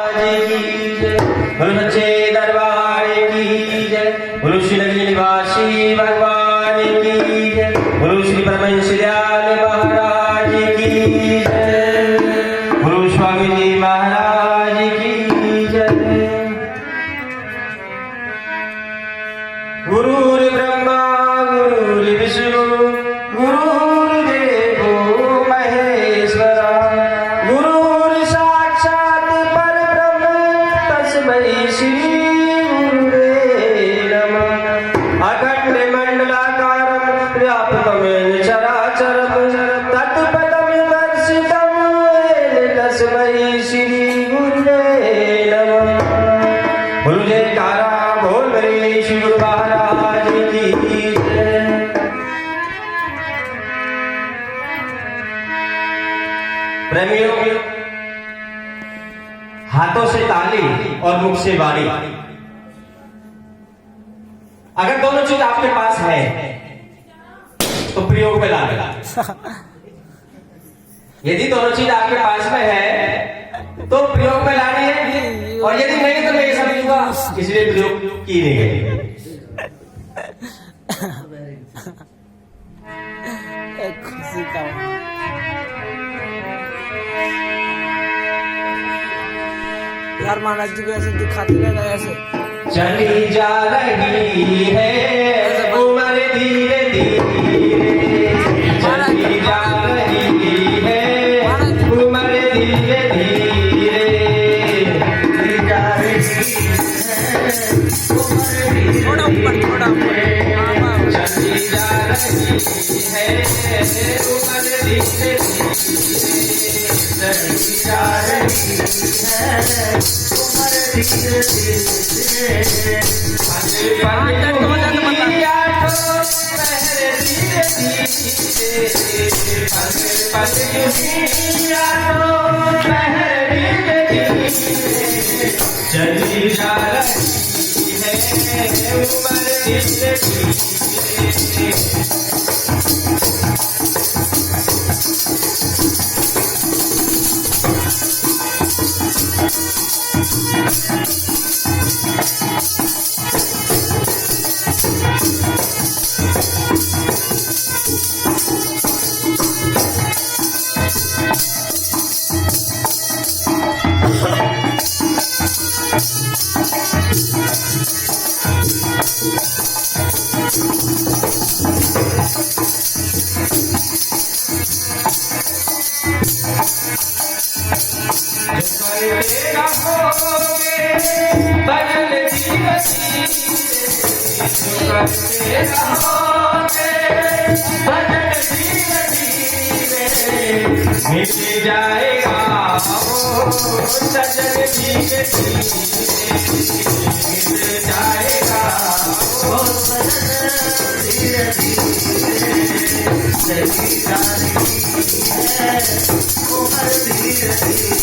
गुरु सच्चे दरबार की जय। गुरु श्री नगरी निवासी भगवान की जय। गुरु श्री परमहंस दयाल महाराज की जय। गुरु स्वामी जी महाराज की जय। गुरुर् ब्रह्मा गुरुर्विष्णु गुरुर्देवो महेश्वरा। गुरुर् साक्षात् परब्रह्म तस्मै श्री गुरुवे नमः। अखंड मंडलाकारं व्याप्तं येन चराचरं तत्पदं दर्शितं येन तस्मै श्री गुरुवे नमः। गुरु जयकारा बोल रे श्री गुरु महाराज की जय। प्रेमियों, हाथों से ताली और मुख से वाणी, अगर दोनों चीज आपके पास है तो प्रयोग में ला लेना। यदि दोनों चीज आपके पास में है तो प्रयोग में लानी है, और यदि नहीं तो मैं ये समझूंगा इसलिए प्रयोग की नहीं गई। खुशी का यार महाराज जी को ऐसे दिखाते रहेगा ऐसे। चली जा रही है उम्र धीरे धीरे, चली जा रही है उम्र धीरे धीरे, जा रही है थोड़ा ऊपर थोड़ा ऊपर। चली जा रही है उम्र धीरे धीरे, चली जा रही है उम्र धीरे धीरे। चली जा रही है उम्र धीरे धीरे। मिट जाएगा वो सजन धीरे धीरे, मिट जाएगा वो सजन धीरे धीरे। चली जा रही है उम्र धीरे धीरे।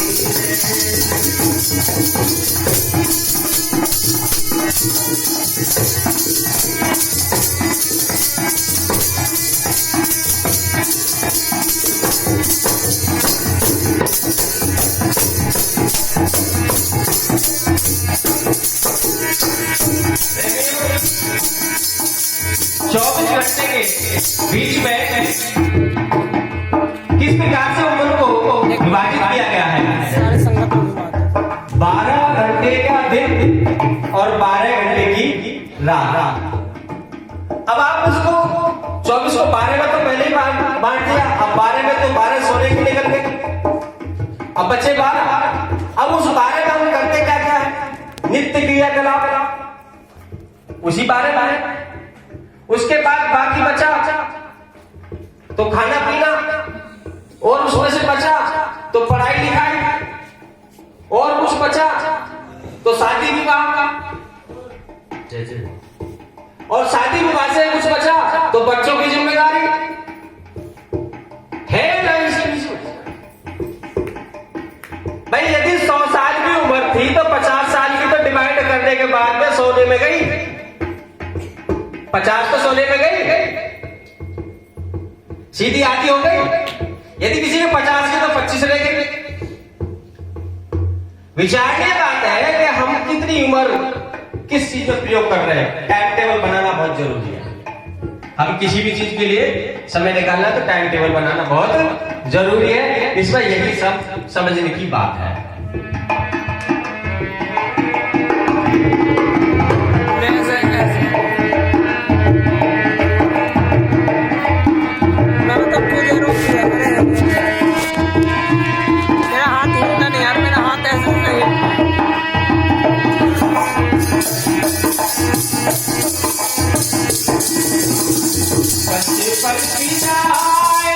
बीच में किस प्रकार से उम्र को विभाजित किया गया है? 12 घंटे का दिन और 12 घंटे की रात। अब आप उसको 24 को 12 में तो पहले ही बांट दिया, अब 12 में तो 12 सोने के निकल गए, अब बचे 12। अब उस 12 में हम करते क्या क्या है? नित्य क्रियाकलाप उसी 12। उसके बाद बाकी बचा तो खाना पीना, और उसमें से बचा तो पढ़ाई लिखाई, और कुछ बचा तो शादी विवाह, और शादी विवाह से कुछ बचा तो बच्चों की जिम्मेदारी है ना। भाई यदि 100 साल की उम्र थी तो 50 साल की तो डिवाइड करने के बाद में सोने में गई, 50 तो सोने में गई, सीधी आती हो गई। यदि किसी के 50 के तो 25 रह गए। विचारने बात है कि हम कितनी उम्र किस चीज में प्रयोग कर रहे हैं। टाइम टेबल बनाना बहुत जरूरी है। हम किसी भी चीज के लिए समय निकालना तो टाइम टेबल बनाना बहुत जरूरी है। इसमें यही सब समझने की बात है। मैं तो पूरे रूप से मेरा हाथ हिलता नहीं यार, मेरा हाथ ऐसे नहीं हिलता। बचपन की जाए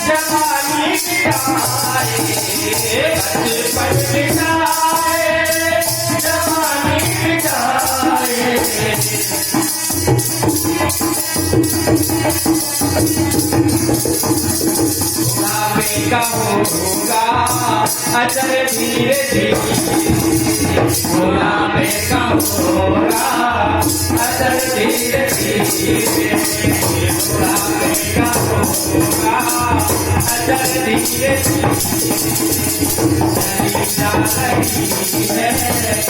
जवानी की आए, बचपन की जाए जवानी की जाए। बुढ़ापे का होगा अचल धीरे धीरे, बुढ़ापे का होगा अचल धीरे धीरे, बुढ़ापे का होगा अचल धीरे धीरे। चली जा रही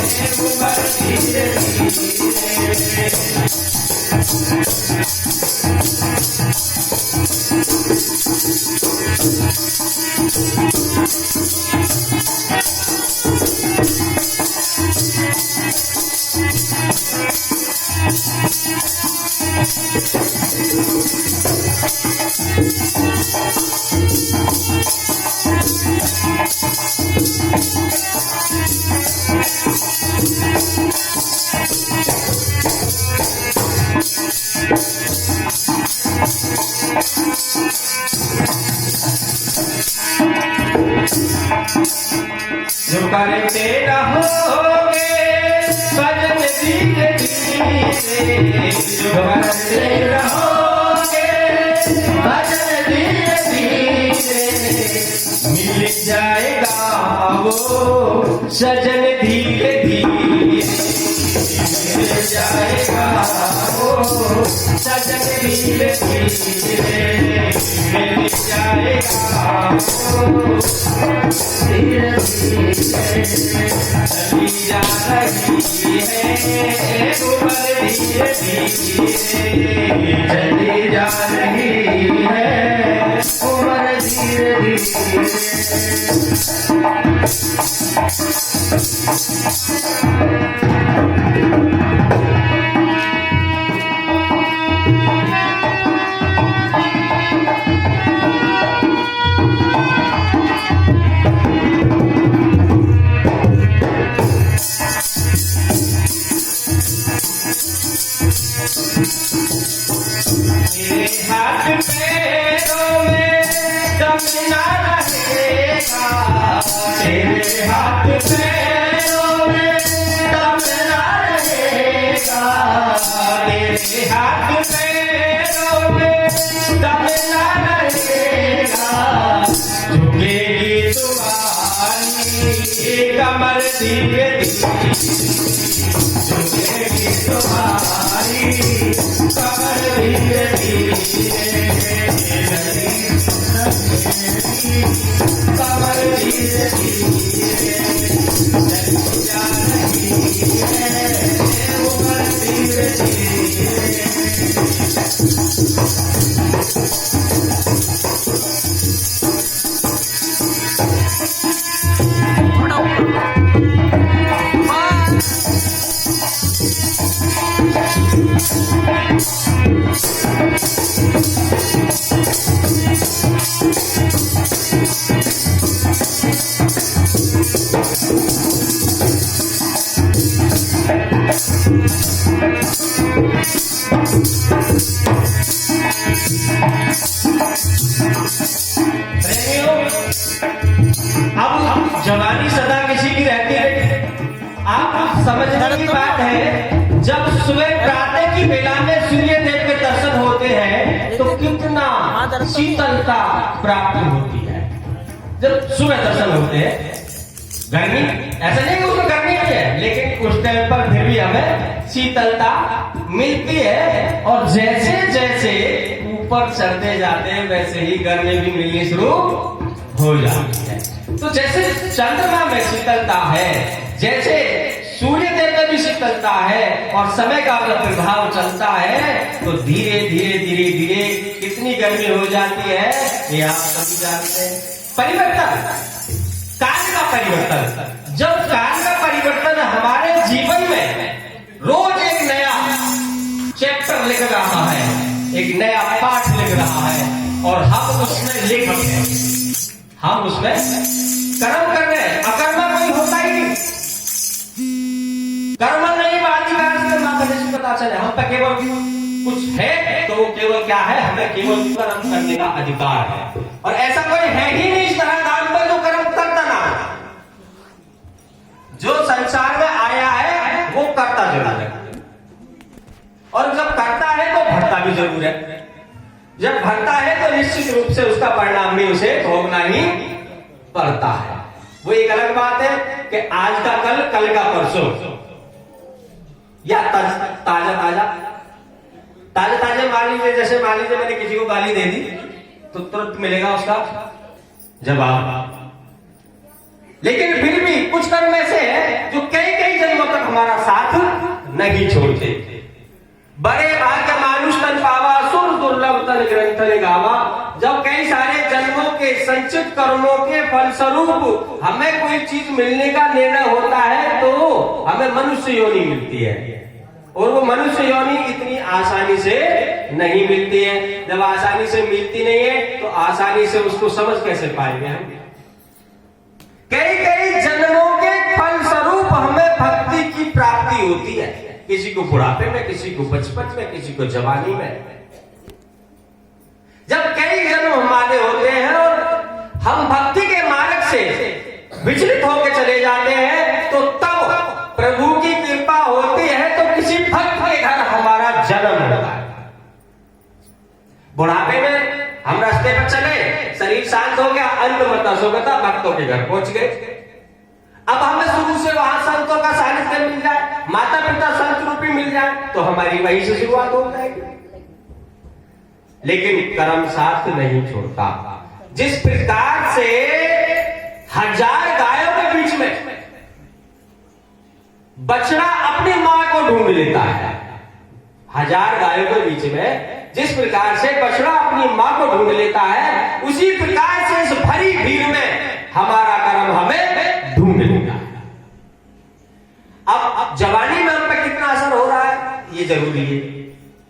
है उम्र धीरे धीरे। जो करते रहोगे भजन धीरे धीरे, जो करते रहोगे भजन धीरे धीरे। मिल जाएगा वो सजन धीरे धीरे, मिल जाएगा वो सजन धीरे धीरे, मिल जाएगा वो धीरे धीरे। चली जा रही है उम्र धीरे धीरे, चली जा रही है उम्र धीरे धीरे। हाथ पैरों में दम ना रहेगा, तेरे हाथ पैरों में दम ना रहेगा, तेरे हाथ पैरों में दम ना रहेगा। झुकेगी तुम्हारी कमर धीरे धीरे, झुकेगी तुम्हारी कमर धीरे धीरे, कमर धीरे धीरे। चली जा रही है उम्र धीरे धीरे। अब जवानी सदा किसी की रहती है। आप समझने की बात है, जब सुबह प्रातः की बेला में सूर्य देव के दर्शन होते हैं तो कितना शीतलता प्राप्त होती है। जब सुबह दर्शन होते हैं, गर्मी ऐसा नहीं कि उसमें गर्मी नहीं है, लेकिन उस टाइम पर फिर भी हमें शीतलता मिलती है। और जैसे जैसे ऊपर चढ़ते जाते हैं वैसे ही गर्मी भी मिलनी शुरू हो जाती है। तो जैसे चंद्रमा में शीतलता है, जैसे सूर्य देव में भी शीतलता है और समय का अगर प्रभाव चलता है तो धीरे धीरे धीरे धीरे कितनी गर्मी हो जाती है ये आप सभी जानते हैं। परिवर्तन, काल का परिवर्तन। जब काल का परिवर्तन हमारे जीवन में रोज एक नया चैप्टर लिख रहा है, एक नया पाठ लिख रहा है और हम उसमें लेखक हैं, हम उसमें कर्म कर रहे हैं। अकर्मा कोई होता ही नहीं, कर्म नहीं पता चले हम पे केवल कुछ है तो वो केवल क्या है, हमें केवल कर्म करने का अधिकार है। और ऐसा कोई है ही नहीं इस तरह दान पर जो कर्म करता ना हो। जो संसार में आया है वो करता जरूर है और जब करता है तो भरता भी जरूर है। जब भरता है तो निश्चित रूप से उसका परिणाम भी उसे भोगना ही पड़ता है। वो एक अलग बात है कि आज का कल, कल का परसों, या ताजा ताजा ताजा ताजा मान लीजिए, जैसे मान लीजिए मैंने किसी को गाली दे दी तो तुरंत मिलेगा उसका जवाब। लेकिन फिर भी कुछ कर्म ऐसे हैं जो कई कई जन्मों तक हमारा साथ नहीं छोड़ते। बड़े भाग्य मानुष तन पावा, सुर दुर्लभ तन ग्रंथ ने गावा। जब कई सारे जन्मों के संचित कर्मों के फलस्वरूप हमें कोई चीज मिलने का निर्णय होता है तो हमें मनुष्य योनि मिलती है और वो मनुष्य योनि इतनी आसानी से नहीं मिलती है। जब आसानी से मिलती नहीं है तो आसानी से उसको समझ कैसे पाएंगे हम। कई कई जन्मों के फलस्वरूप हमें भक्ति की प्राप्ति होती है, किसी को बुढ़ापे में, किसी को बचपन में, किसी को जवानी में। जब कई जन्म हमारे होते हैं और हम भक्ति के मार्ग से विचलित होकर चले जाते हैं तो तब प्रभु की कृपा होती है तो किसी भक्त के घर हमारा जन्म होता है। बुढ़ापे में हम रास्ते पर चले, शरीर शांत हो गया, अंत मता भक्तों के घर पहुंच गए। अब हमें शुरू से वहां संतों का सानिध्य मिल जाए, माता पिता संत रूपी मिल जाए तो हमारी वहीं से शुरुआत हो जाएगी। लेकिन कर्म साथ नहीं छोड़ता। जिस प्रकार से 1000 गायों के बीच में बछड़ा अपनी मां को ढूंढ लेता है, 1000 गायों के बीच में जिस प्रकार से बछड़ा अपनी मां को ढूंढ लेता है, उसी प्रकार से इस भरी भीड़ में हमारा कर्म हमें ढूंढ लेता है। अब जवानी में हम पे कितना असर हो रहा है ये जरूरी है।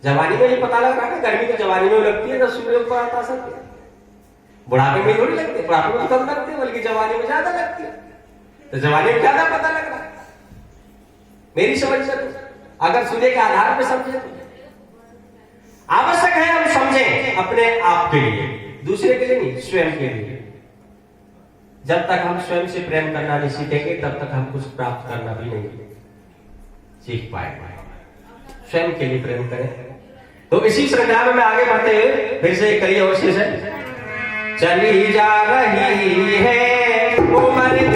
जवानी में ये पता लग रहा है, गर्मी तो जवानी में लगती है, जब सूर्य ऊपर आता असर, बुढ़ापे में थोड़ी लगती है, बुढ़ापे में कम लगती है, बल्कि जवानी में ज्यादा लगती है। तो जवानी में ज्यादा पता लग रहा है मेरी समझ से। अगर सूर्य के आधार पर समझे तो आवश्यक है हम समझें अपने आप के लिए, दूसरे के लिए नहीं, स्वयं के लिए। जब तक हम स्वयं से प्रेम करना नहीं सीखेंगे तब तक हम कुछ प्राप्त करना भी नहीं सीख पाएंगे। स्वयं के लिए प्रेम करें। तो इसी श्रृंखला में आगे बढ़ते हुए फिर से करिए और से चली जा रही है उम्र